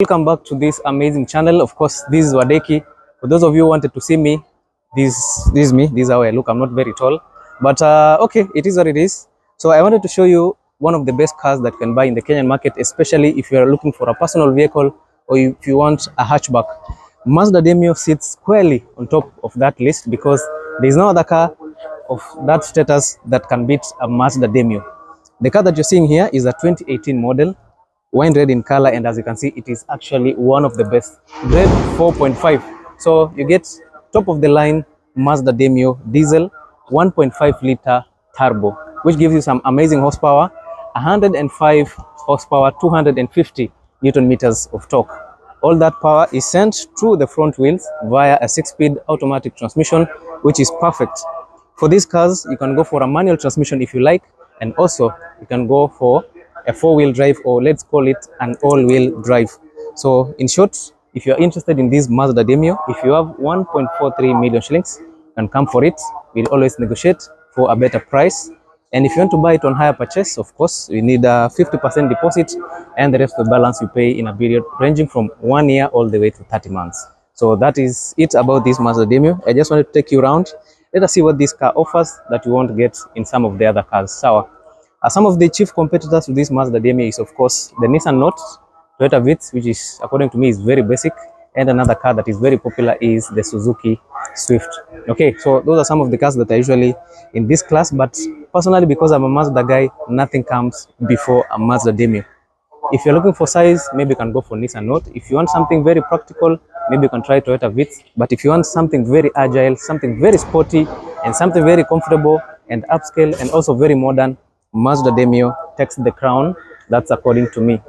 Welcome back to this amazing channel. Of course, this is Wadeki. For those of you who wanted to see me, this is me. This is how I look. I'm not very tall, but okay, it is what it is. So I wanted to show you one of the best cars that you can buy in the Kenyan market, especially if you are looking for a personal vehicle or if you want a hatchback. Mazda Demio sits squarely on top of that list because there is no other car of that status that can beat a Mazda Demio. The car that you're seeing here is a 2018 model, wine red in color, and as you can see, it is actually one of the best. Grade 4.5. So you get top of the line Mazda Demio diesel 1.5 liter turbo, which gives you some amazing horsepower, 105 horsepower, 250 Newton meters of torque. All that power is sent through the front wheels via a 6-speed automatic transmission, which is perfect. For these cars, you can go for a manual transmission if you like, and also you can go for a 4-wheel drive, or let's call it an all-wheel drive. So in short, if you're interested in this Mazda Demio, if you have 1.43 million shillings, you can come for it. We'll always negotiate for a better price. And if you want to buy it on hire purchase, of course, you need a 50% deposit, and the rest of the balance you pay in a period ranging from 1 year all the way to 30 months. So that is it about this Mazda Demio. I just wanted to take you around. Let us see what this car offers that you won't get in some of the other cars. So, some of the chief competitors to this Mazda Demio is, of course, the Nissan Note, Toyota Vitz, which is, according to me, is very basic, and another car that is very popular is the Suzuki Swift. Okay, so those are some of the cars that are usually in this class, but personally, because I'm a Mazda guy, nothing comes before a Mazda Demio. If you're looking for size, maybe you can go for Nissan Note. If you want something very practical, maybe you can try Toyota Vitz. But if you want something very agile, something very sporty, and something very comfortable and upscale and also very modern, Mazda Demio takes the crown. That's according to me.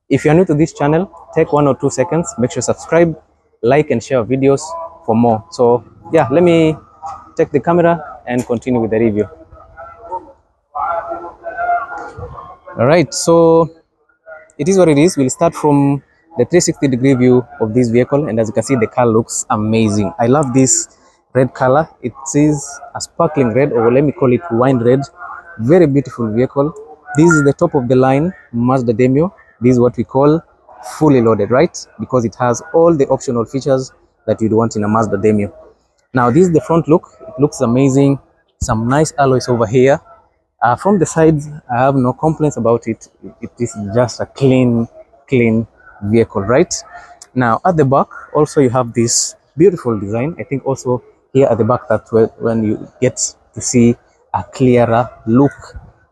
If you're new to this channel, take 1 or 2 seconds, make sure subscribe, like and share videos for more. So yeah, let me take the camera and continue with the review. All right, so it is what it is. We'll start from the 360-degree view of this vehicle, and as you can see, the car looks amazing. I love this red color. It is a sparkling red, or let me call it wine red. Very beautiful vehicle. This is the top of the line Mazda Demio. This is what we call fully loaded, right? Because it has all the optional features that you'd want in a Mazda Demio. Now, this is the front look. It looks amazing. Some nice alloys over here. From the sides, I have no complaints about it. It is just a clean vehicle, right? Now, at the back, also you have this beautiful design. I think also here at the back, that's when you get to see a clearer look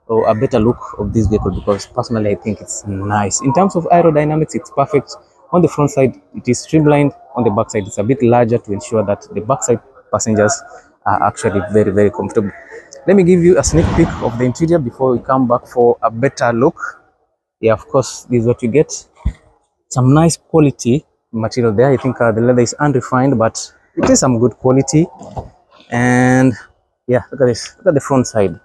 or a better look of this vehicle, because personally I think it's nice. In terms of aerodynamics, it's perfect. On the front side, it is streamlined. On the back side, it's a bit larger to ensure that the backside passengers are actually very comfortable. Let me give you a sneak peek of the interior before we come back for a better look. Yeah, of course, this is what you get. Some nice quality material there. I think the leather is unrefined, but it is some good quality. And yeah, look at this. Look at the front side.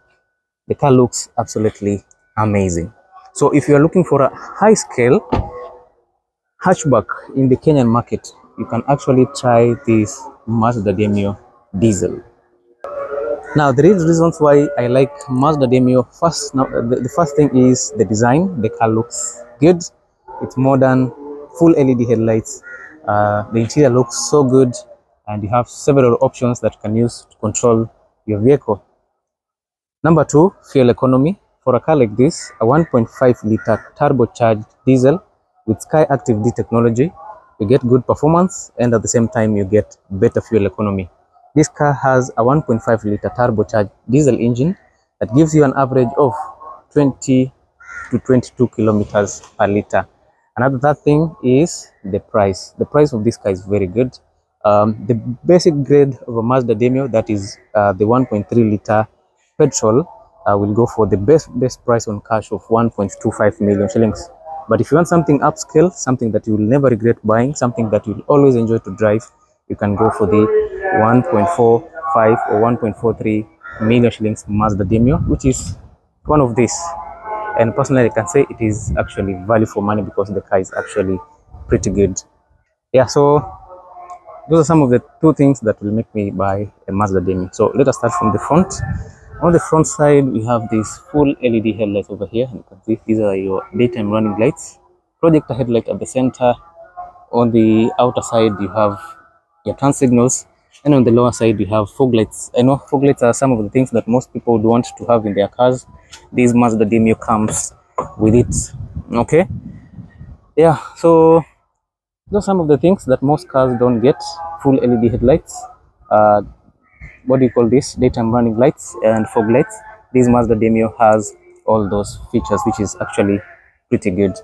The car looks absolutely amazing. So if you are looking for a high scale hatchback in the Kenyan market, you can actually try this Mazda Demio diesel. Now, there is reasons why I like Mazda Demio. First, now the first thing is the design. The car looks good. It's modern, full LED headlights. The interior looks so good, and you have several options that you can use to control your vehicle. Number 2, fuel economy. For a car like this, a 1.5 liter turbocharged diesel with Sky Active D technology, you get good performance, and at the same time you get better fuel economy. This car has a 1.5 liter turbocharged diesel engine that gives you an average of 20 to 22 kilometers per liter. Another thing is the price. The price of this car is very good. The basic grade of a Mazda Demio, that is the 1.3 liter petrol, will go for the best price on cash of 1.25 million shillings. But if you want something upscale, something that you will never regret buying, something that you will always enjoy to drive, you can go for the 1.45 or 1.43 million shillings Mazda Demio, which is one of these. And personally, I can say it is actually value for money because the car is actually pretty good. Yeah, so those are some of the 2 things that will make me buy a Mazda Demio. So let us start from the front. On the front side, we have these full LED headlights over here. You can see these are your daytime running lights. projector headlight at the center. On the outer side, you have your turn signals, and on the lower side, you have fog lights. I know fog lights are some of the things that most people would want to have in their cars. This Mazda Demio comes with it. Okay, yeah. So those are some of the things that most cars don't get: full LED headlights. What do you call this? Daytime running lights and fog lights. This Mazda Demio has all those features, which is actually pretty good.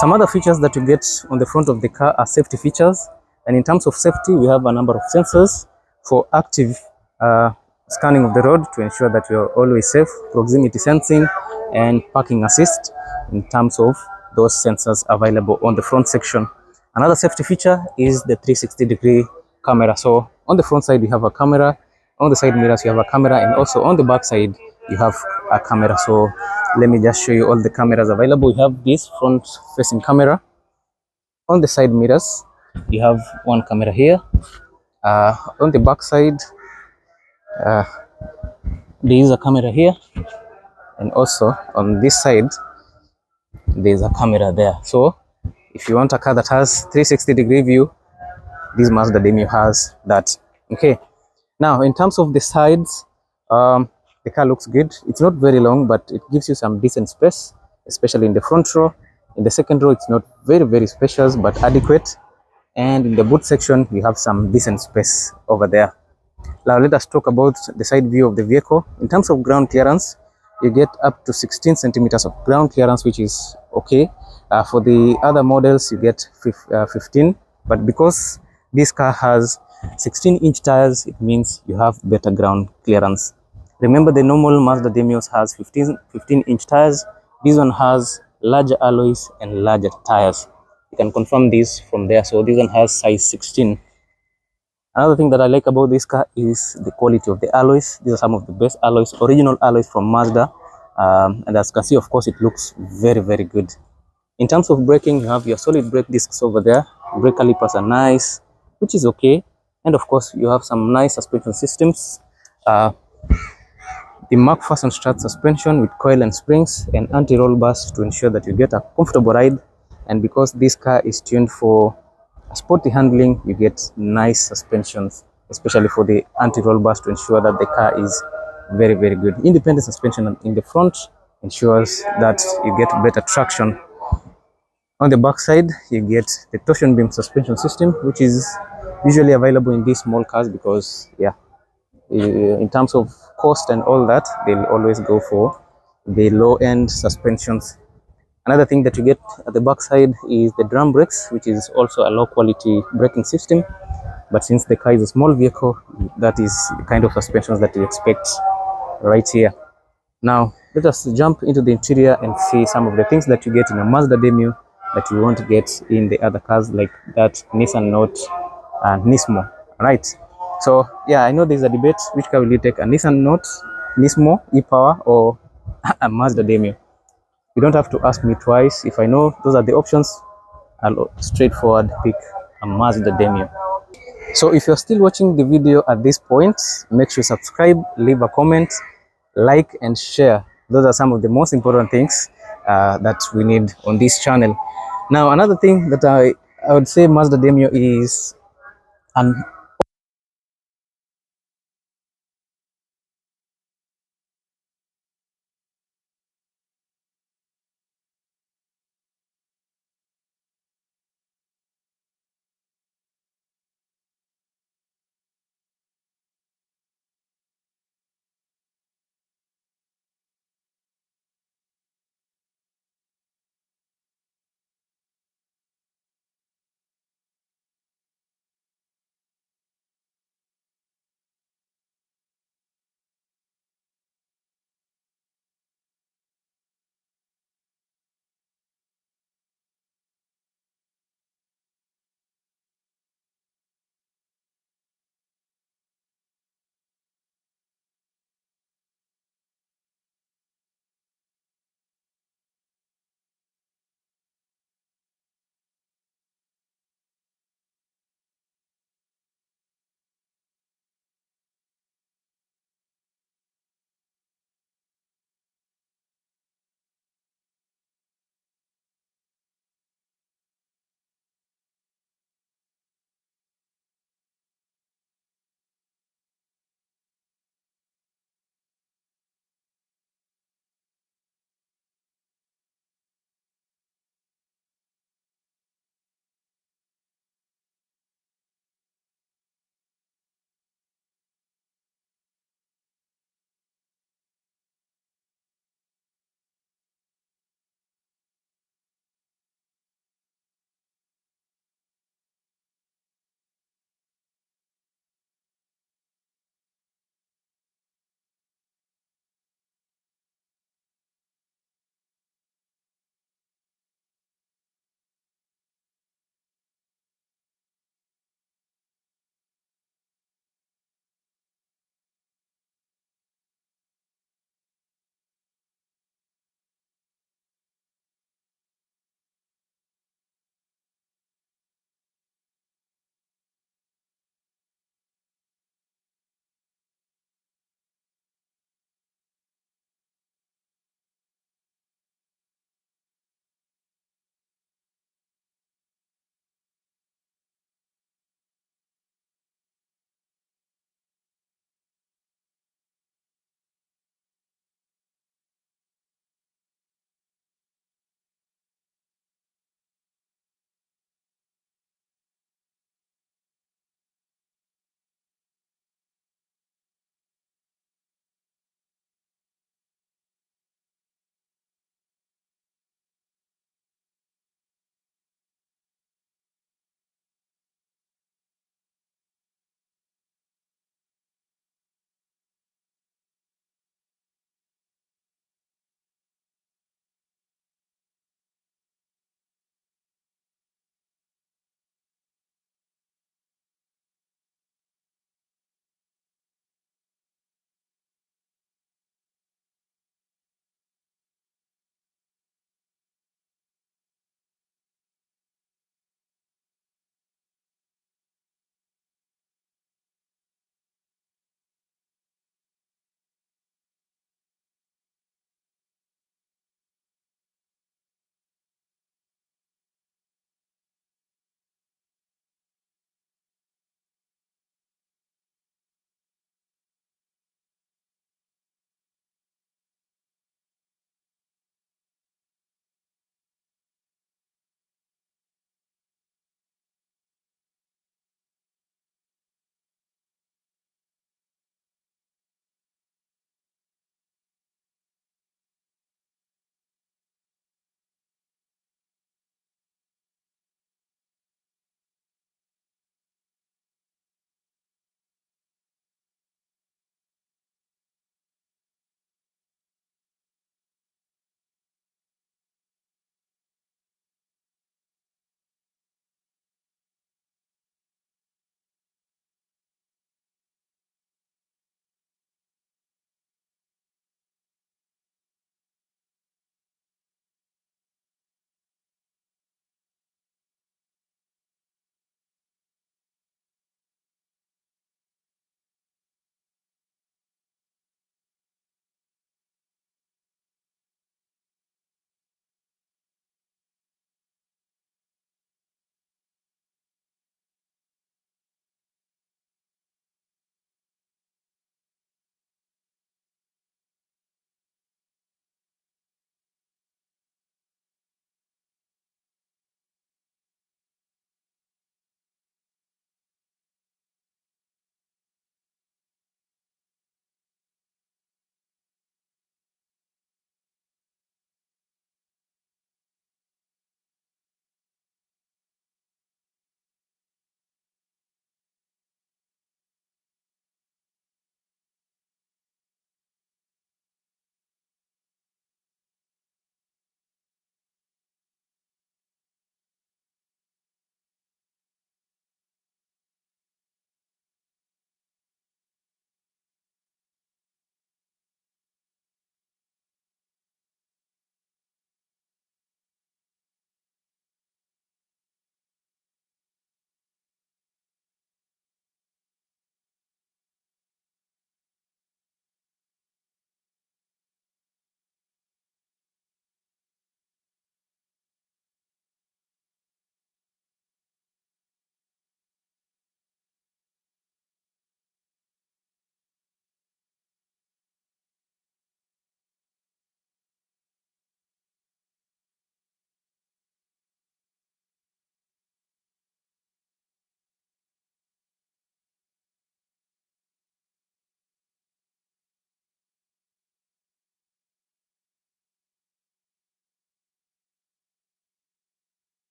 Some other features that you get on the front of the car are safety features. And in terms of safety, we have a number of sensors for active scanning of the road to ensure that you're always safe, proximity sensing, and parking assist in terms of those sensors available on the front section. Another safety feature is the 360-degree camera. So on the front side, you have a camera. On the side mirrors, you have a camera. And also on the back side, you have a camera. So let me just show you all the cameras available. You have this front facing camera. On the side mirrors, you have one camera here. On the back side, there is a camera here, and also on this side there is a camera there. So if you want a car that has 360-degree view, this Mazda Demio has that. Okay, now in terms of the sides, the car looks good. It's not very long, but it gives you some decent space, especially in the front row. In the second row, it's not very spacious, but adequate. And in the boot section, you have some decent space over there. Now let us talk about the side view of the vehicle. In terms of ground clearance, you get up to 16 centimeters of ground clearance, which is okay. For the other models, you get 15, but because this car has 16-inch tires, it means you have better ground clearance. Remember, the normal Mazda Demios has 15-inch tires. This one has larger alloys and larger tires. You can confirm this from there. So this one has size 16. Another thing that I like about this car is the quality of the alloys. These are some of the best alloys, original alloys from Mazda. And as you can see, of course, it looks very good. In terms of braking, you have your solid brake discs over there. Brake calipers are nice, which is okay. And of course, you have some nice suspension systems. The McPherson strut suspension with coil and springs and anti-roll bars to ensure that you get a comfortable ride. And because this car is tuned for sporty handling, you get nice suspensions, especially for the anti-roll bars to ensure that the car is very good. Independent suspension in the front ensures that you get better traction. On the back side, you get the torsion beam suspension system, which is usually available in these small cars because, yeah, in terms of cost and all that, they'll always go for the low-end suspensions. Another thing that you get at the back side is the drum brakes, which is also a low-quality braking system. But since the car is a small vehicle, that is the kind of suspensions that you expect right here. Now, let us jump into the interior and see some of the things that you get in a Mazda Demio that you won't get in the other cars like that Nissan Note and Nismo. Right. So, yeah, I know there's a debate. Which car will you take, a Nissan Note, Nismo, e-Power, or a Mazda Demio? You don't have to ask me twice. If I know those are the options, I'll straightforward pick a Mazda Demio. So if you're still watching the video at this point, make sure you subscribe, leave a comment, like and share. Those are some of the most important things that we need on this channel. Now, another thing that I would say Mazda Demio is